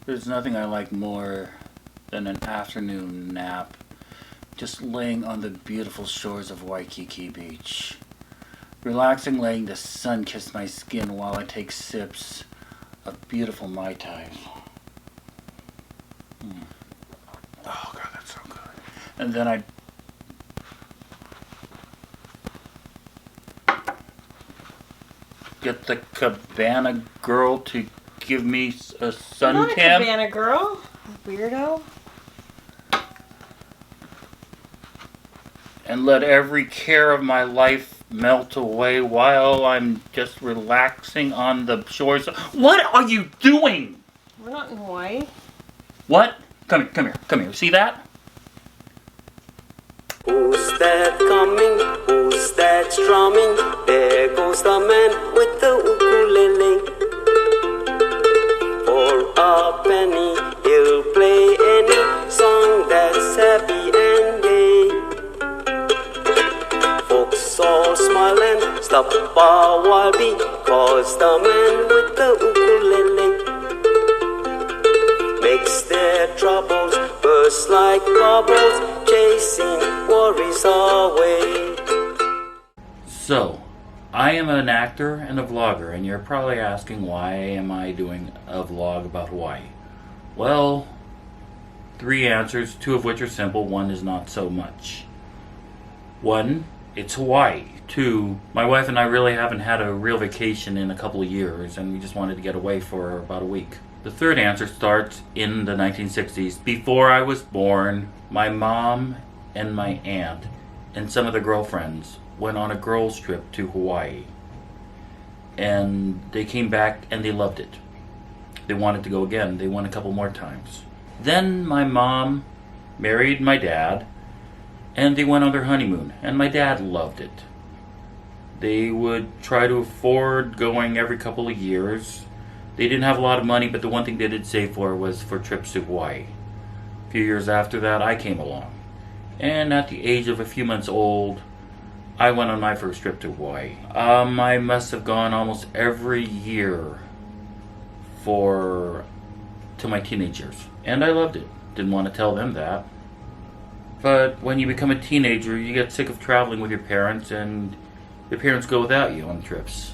There's nothing I like more than an afternoon nap, just laying on the beautiful shores of Waikiki Beach. Relaxing, letting the sun kiss my skin while I take sips of beautiful Mai Tais. Oh God, that's so good. And then I get the cabana girl to give me a suntan. I'm not a cabana girl, weirdo. And let every care of my life melt away while I'm just relaxing on the shores. What are you doing? We're not in Hawaii. What? Come here. See that? Who's that coming? Who's that strumming? There goes the man with the ukulele. For a penny, he'll play any song that's happy and gay. Folks all smiling, stop a while because the man with the ukulele makes their troubles burst like bubbles, chasing worries away. So, I am an actor and a vlogger, and you're probably asking why am I doing a vlog about Hawaii? Well, 3 answers, 2 of which are simple, 1 is not so much. 1, it's Hawaii. 2, my wife and I really haven't had a real vacation in a couple of years, and we just wanted to get away for about a week. The 3rd answer starts in the 1960s. Before I was born, my mom and my aunt and some of the girlfriends went on a girls' trip to Hawaii. And they came back and they loved it. They wanted to go again. They went a couple more times. Then my mom married my dad and they went on their honeymoon. And my dad loved it. They would try to afford going every couple of years. They didn't have a lot of money, but the one thing they did save for was for trips to Hawaii. A few years after that, I came along. And at the age of a few months old, I went on my first trip to Hawaii. I must have gone almost every year to my teenage years. And I loved it. Didn't want to tell them that. But when you become a teenager, you get sick of traveling with your parents, and your parents go without you on trips.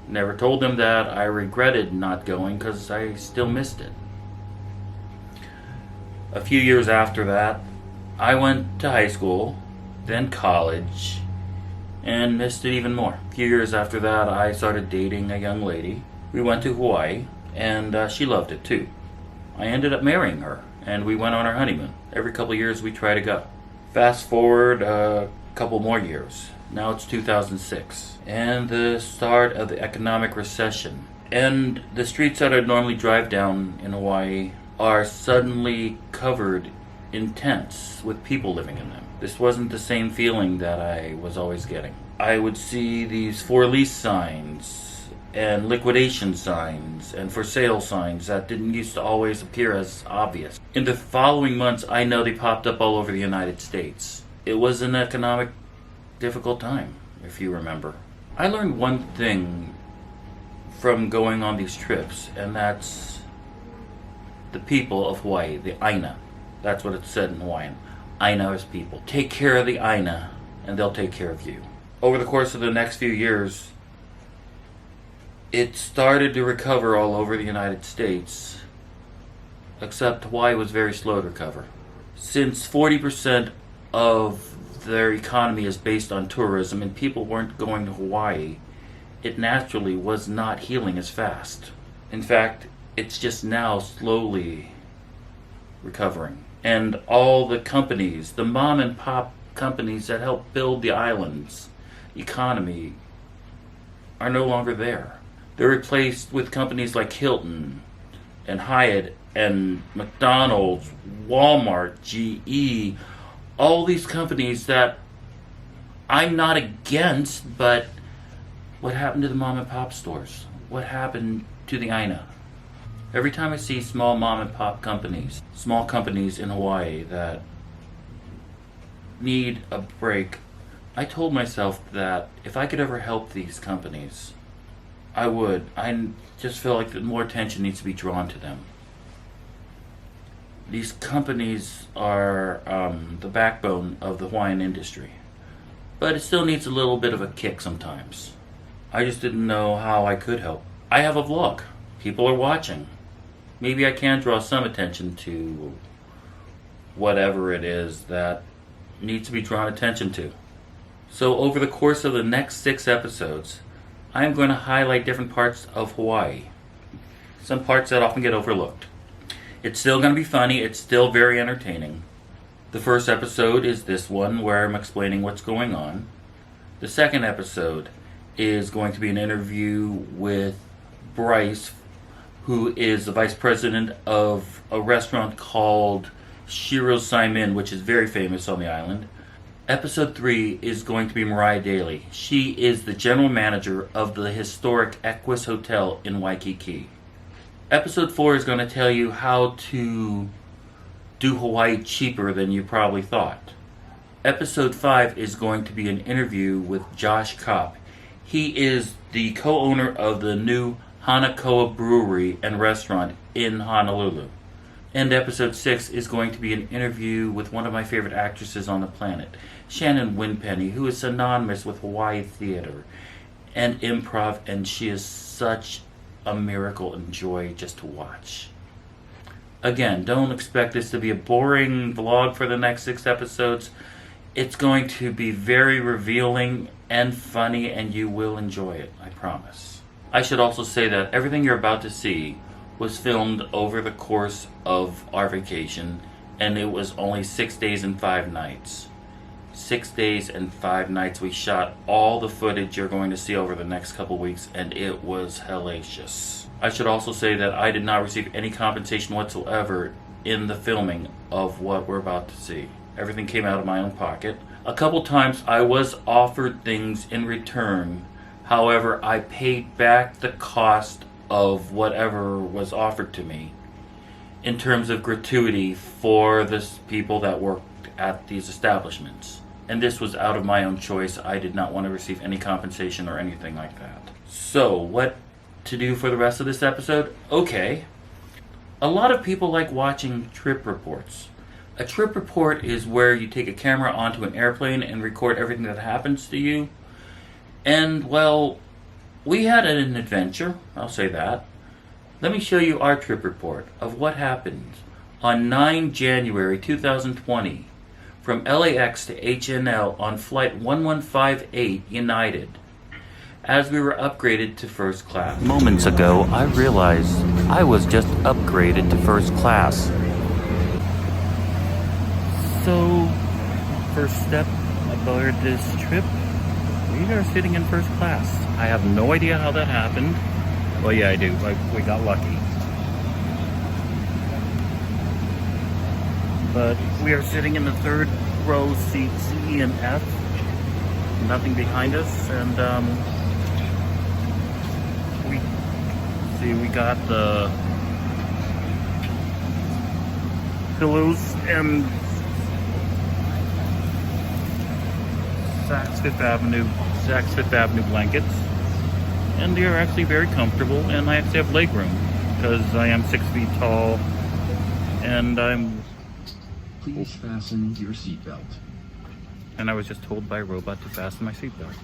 Never told them that. I regretted not going because I still missed it. A few years after that, I went to high school, then college, and missed it even more. A few years after that, I started dating a young lady. We went to Hawaii, and she loved it too. I ended up marrying her, and we went on our honeymoon. Every couple of years, we try to go. Fast forward a couple more years. Now it's 2006, and the start of the economic recession. And the streets that I normally drive down in Hawaii are suddenly covered in tents with people living in them. This wasn't the same feeling that I was always getting. I would see these for lease signs and liquidation signs and for sale signs that didn't used to always appear as obvious. In the following months, I know they popped up all over the United States. It was an economic difficult time, if you remember. I learned one thing from going on these trips, and that's the people of Hawaii, the Aina. That's what it said in Hawaiian. Aina is people. Take care of the Aina, and they'll take care of you. Over the course of the next few years, it started to recover all over the United States, except Hawaii was very slow to recover. Since 40% of their economy is based on tourism and people weren't going to Hawaii, it naturally was not healing as fast. In fact, it's just now slowly recovering. And all the companies, the mom and pop companies that helped build the island's economy are no longer there. They're replaced with companies like Hilton and Hyatt and McDonald's, Walmart, GE, all these companies that I'm not against, but what happened to the mom and pop stores? What happened to the Aina? Every time I see small mom and pop companies, small companies in Hawaii that need a break, I told myself that if I could ever help these companies, I would. I just feel like that more attention needs to be drawn to them. These companies are the backbone of the Hawaiian industry, but it still needs a little bit of a kick sometimes. I just didn't know how I could help. I have a vlog. People are watching. Maybe I can draw some attention to whatever it is that needs to be drawn attention to. So over the course of the next 6 episodes, I am going to highlight different parts of Hawaii. Some parts that often get overlooked. It's still going to be funny. It's still very entertaining. The first episode is this one where I'm explaining what's going on. The second episode is going to be an interview with Bryce, who is the vice president of a restaurant called Shiro Saimin, which is very famous on the island. Episode 3 is going to be Mariah Daly. She is the general manager of the historic Equus Hotel in Waikiki. Episode 4 is going to tell you how to do Hawaii cheaper than you probably thought. Episode 5 is going to be an interview with Josh Kopp. He is the co-owner of the new Hanakoa Brewery and Restaurant in Honolulu. And episode 6 is going to be an interview with one of my favorite actresses on the planet, Shannon Winpenny, who is synonymous with Hawaii theater and improv, and she is such a miracle and joy just to watch. Again, don't expect this to be a boring vlog for the next 6 episodes. It's going to be very revealing and funny, and you will enjoy it, I promise. I should also say that everything you're about to see was filmed over the course of our vacation, and it was only 6 days and 5 nights. 6 days and 5 nights. We shot all the footage you're going to see over the next couple weeks, and it was hellacious. I should also say that I did not receive any compensation whatsoever in the filming of what we're about to see. Everything came out of my own pocket. A couple times I was offered things in return. However, I paid back the cost of whatever was offered to me in terms of gratuity for the people that worked at these establishments. And this was out of my own choice. I did not want to receive any compensation or anything like that. So, what to do for the rest of this episode? Okay. A lot of people like watching trip reports. A trip report is where you take a camera onto an airplane and record everything that happens to you. And, well, we had an adventure, I'll say that. Let me show you our trip report of what happened on 9 January 2020 from LAX to HNL on flight 1158 United as we were upgraded to first class. Moments ago, I realized I was just upgraded to first class. So, first step aboard this trip, we are sitting in first class. I have no idea how that happened. Well, yeah, I do. We got lucky. But we are sitting in the third row seats, E and F. Nothing behind us, and we got the pillows and Saks Fifth Avenue blankets, and they are actually very comfortable, and I actually have leg room because I am 6 feet tall, and Please fasten your seatbelt. I was just told by a robot to fasten my seatbelt.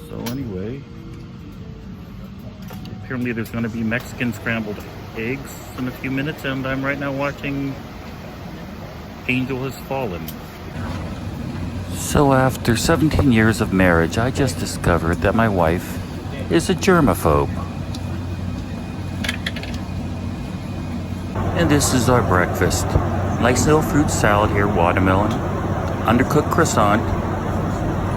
So anyway, apparently there's going to be Mexican scrambled eggs in a few minutes, and I'm right now watching Angel Has Fallen. So after 17 years of marriage, I just discovered that my wife is a germaphobe. And this is our breakfast. Nice little fruit salad here, watermelon, undercooked croissant,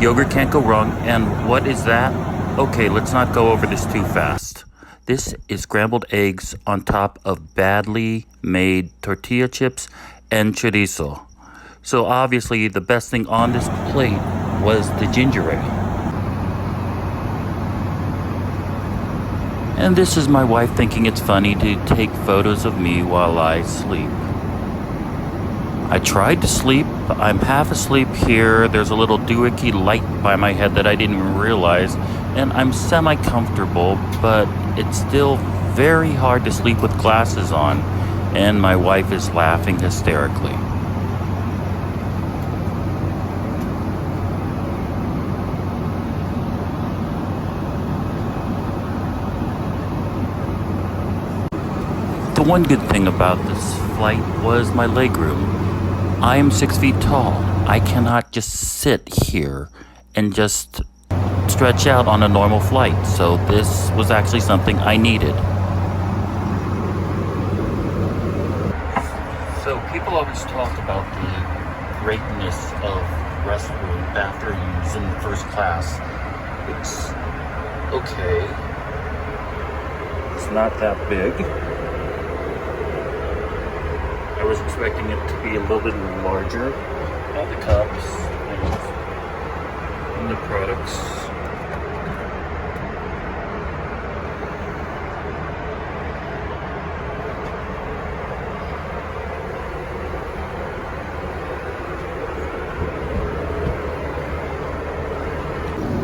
yogurt can't go wrong, and what is that? Okay, let's not go over this too fast. This is scrambled eggs on top of badly made tortilla chips and chorizo. So obviously the best thing on this plate was the ginger ale. And this is my wife thinking it's funny to take photos of me while I sleep. I tried to sleep. I'm half asleep here. There's a little doohickey light by my head that I didn't even realize and I'm semi-comfortable, but it's still very hard to sleep with glasses on, and my wife is laughing hysterically. The one good thing about this flight was my legroom. I am 6 feet tall. I cannot just sit here and just stretch out on a normal flight, so this was actually something I needed. So people always talk about the greatness of restroom bathrooms in first class. It's okay. It's not that big. I was expecting it to be a little bit larger. All the cups and the products.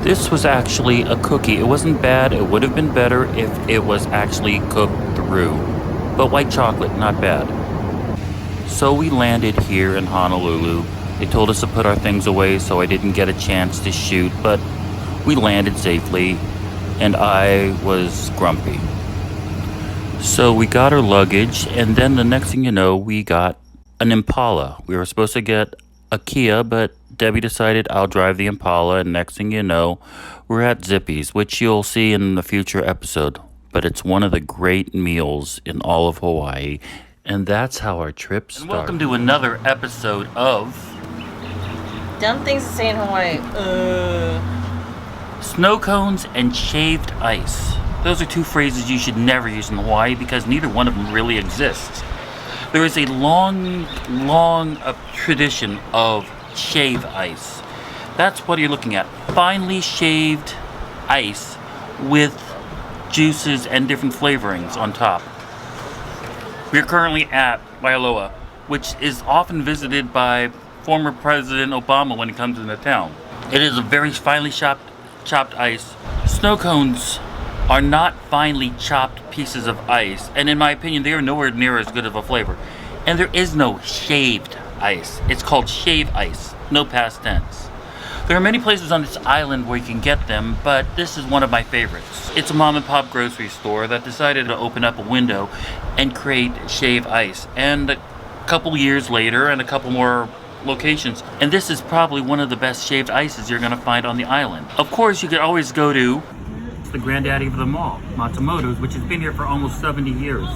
This was actually a cookie. It wasn't bad. It would have been better if it was actually cooked through. But white chocolate, not bad. So we landed here in Honolulu. They told us to put our things away, so I didn't get a chance to shoot, but we landed safely, and I was grumpy. So we got our luggage, and then the next thing you know, we got an Impala. We were supposed to get a Kia, but Debbie decided I'll drive the Impala, and next thing you know, we're at Zippy's, which you'll see in a future episode. But it's one of the great meals in all of Hawaii. And that's how our trip started. And welcome to another episode of Dumb things to say in Hawaii. Snocones and shaved ice. Those are two phrases you should never use in Hawaii because neither one of them really exists. There is a long tradition of shave ice. That's what you're looking at. Finely shaved ice with juices and different flavorings on top. We're currently at Wailoa, which is often visited by former President Obama when he comes into town. It is a very finely chopped ice. Snow cones are not finely chopped pieces of ice, and in my opinion, they are nowhere near as good of a flavor. And there is no shaved ice. It's called shave ice, no past tense. There are many places on this island where you can get them, but this is one of my favorites. It's a mom and pop grocery store that decided to open up a window and create shave ice. And a couple years later, and a couple more locations, and this is probably one of the best shaved ices you're gonna find on the island. Of course, you could always go to the granddaddy of them all, Matsumoto's, which has been here for almost 70 years.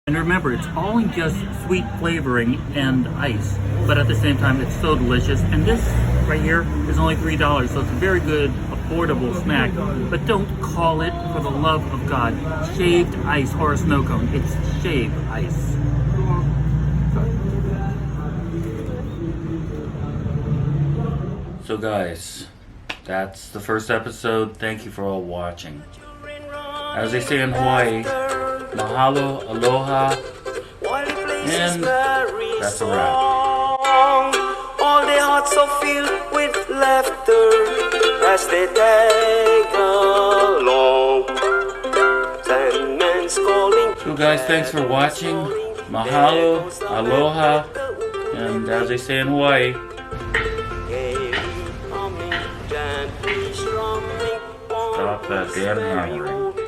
And remember, it's all in just sweet flavoring and ice, but at the same time, it's so delicious. And this right here is only $3, so it's a very good, affordable snack. But don't call it, for the love of God, shaved ice or a snow cone. It's shaved ice. So guys, that's the first episode. Thank you for all watching. As they say in Hawaii, mahalo, aloha, and that's a wrap. All the hearts are filled with laughter as they tag along. Sandman's calling. So guys, thanks for watching. Mahalo, aloha, and as they say in Hawaii, stop that damn hammering.